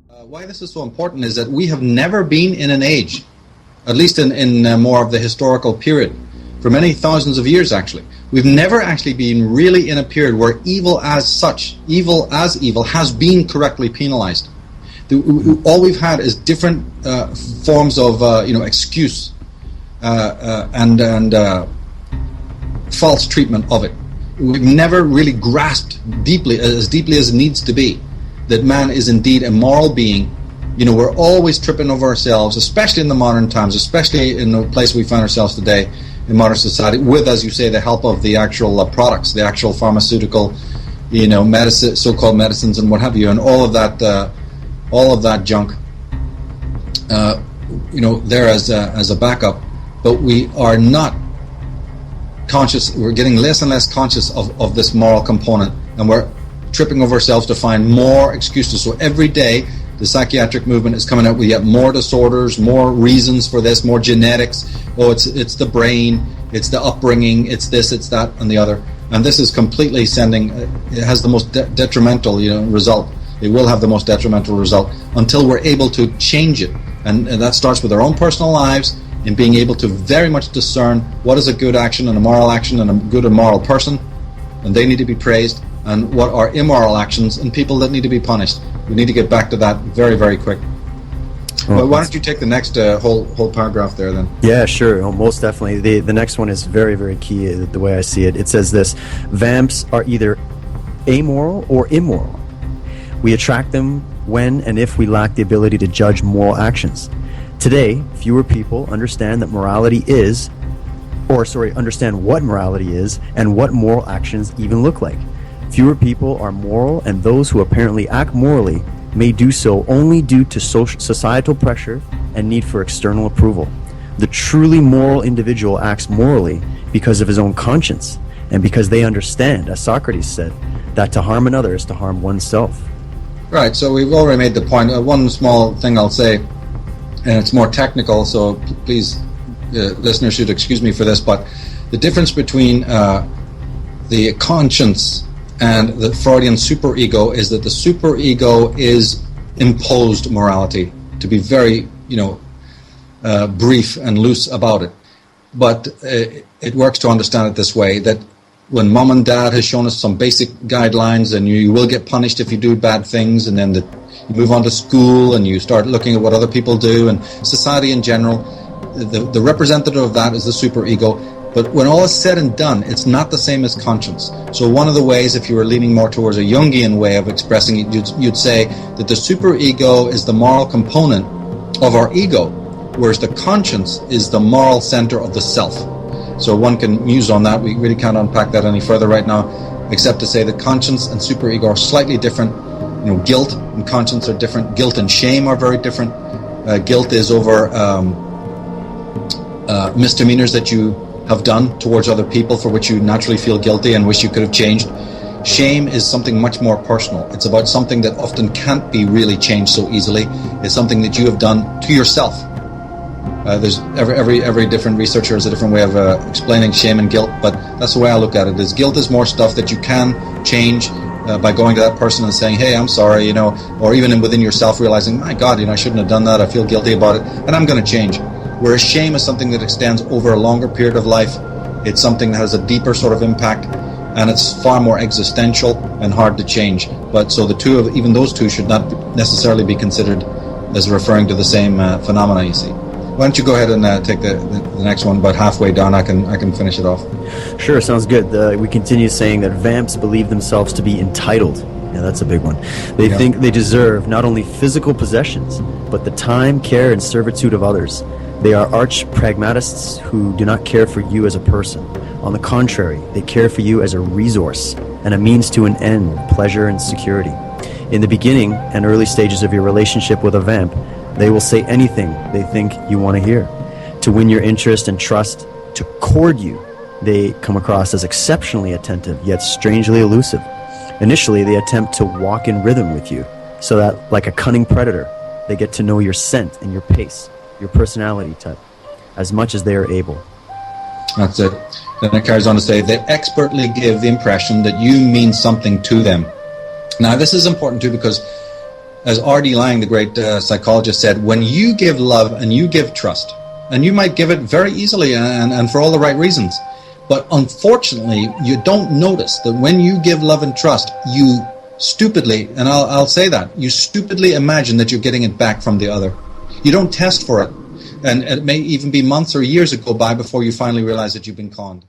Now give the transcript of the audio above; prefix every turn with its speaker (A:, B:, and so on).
A: Why this is so important is that we have never been in an age, at least in more of the historical period, for many thousands of years actually, we've never actually been really in a period where evil as such, evil as evil, has been correctly penalized. All we've had is different forms of excuse and false treatment of it. We've never really grasped deeply as it needs to be, that man is indeed a moral being. We're always tripping over ourselves, especially in the modern times, especially in the place we find ourselves today in modern society, with, as you say, the help of the actual products, the actual pharmaceutical, medicine, so-called medicines and what have you, and all of that junk, there as a backup. But we are not conscious. We're getting less and less conscious of this moral component, and we're tripping over ourselves to find more excuses. So every day the psychiatric movement is coming out with yet more disorders, more reasons for this, more genetics. It's the brain, it's the upbringing, it's this, it's that, and the other. And this is completely it has the most detrimental result. It will have the most detrimental result until we're able to change it. And that starts with our own personal lives, in being able to very much discern what is a good action and a moral action and a good and moral person, and they need to be praised, and what are immoral actions and people that need to be punished. We need to get back to that very, very quick. Well, why don't you take the next whole paragraph there then?
B: Yeah, sure. Oh, most definitely. The next one is very, very key, the way I see it. It says this: vamps are either amoral or immoral. We attract them when and if we lack the ability to judge moral actions. Today, fewer people understand that understand what morality is and what moral actions even look like. Fewer people are moral, and those who apparently act morally may do so only due to societal pressure and need for external approval. The truly moral individual acts morally because of his own conscience, and because they understand, as Socrates said, that to harm another is to harm oneself.
A: Right, so we've already made the point. One small thing I'll say, and it's more technical, so please, listeners should excuse me for this, but the difference between the conscience and the Freudian superego is that the superego is imposed morality, to be very, brief and loose about it. But it works to understand it this way, that when mom and dad has shown us some basic guidelines, and you will get punished if you do bad things, and then you move on to school and you start looking at what other people do, and society in general, the representative of that is the superego. But when all is said and done, it's not the same as conscience. So one of the ways, if you were leaning more towards a Jungian way of expressing it, you'd say that the superego is the moral component of our ego, whereas the conscience is the moral center of the self. So one can muse on that. We really can't unpack that any further right now, except to say that conscience and superego are slightly different. Guilt and conscience are different. Guilt and shame are very different. Guilt is over misdemeanors that you have done towards other people for which you naturally feel guilty and wish you could have changed. Shame is something much more personal. It's about something that often can't be really changed so easily. It's something that you have done to yourself. There's every different researcher has a different way of explaining shame and guilt, but that's the way I look at it. Is guilt is more stuff that you can change by going to that person and saying, hey, I'm sorry, or even within yourself realizing, my God, I shouldn't have done that. I feel guilty about it, and I'm going to change. Whereas shame is something that extends over a longer period of life. It's something that has a deeper sort of impact, and it's far more existential and hard to change. But so even those two should not necessarily be considered as referring to the same phenomena, you see. Why don't you go ahead and take the next one, about halfway down. I can finish it off.
B: Sure, sounds good. We continue saying that vamps believe themselves to be entitled. Yeah, that's a big one. They think they deserve not only physical possessions, but the time, care, and servitude of others. They are arch pragmatists who do not care for you as a person. On the contrary, they care for you as a resource and a means to an end, pleasure and security. In the beginning and early stages of your relationship with a vamp, they will say anything they think you want to hear. To win your interest and trust, to court you, they come across as exceptionally attentive, yet strangely elusive. Initially, they attempt to walk in rhythm with you, so that, like a cunning predator, they get to know your scent and your pace, your personality type, as much as they are able.
A: That's it. Then it carries on to say, they expertly give the impression that you mean something to them. Now, this is important too, because as R.D. Laing, the great psychologist, said, when you give love and you give trust, and you might give it very easily and for all the right reasons, but unfortunately, you don't notice that when you give love and trust, you stupidly, and I'll say that, you stupidly imagine that you're getting it back from the other. You don't test for it. And it may even be months or years that go by before you finally realize that you've been conned.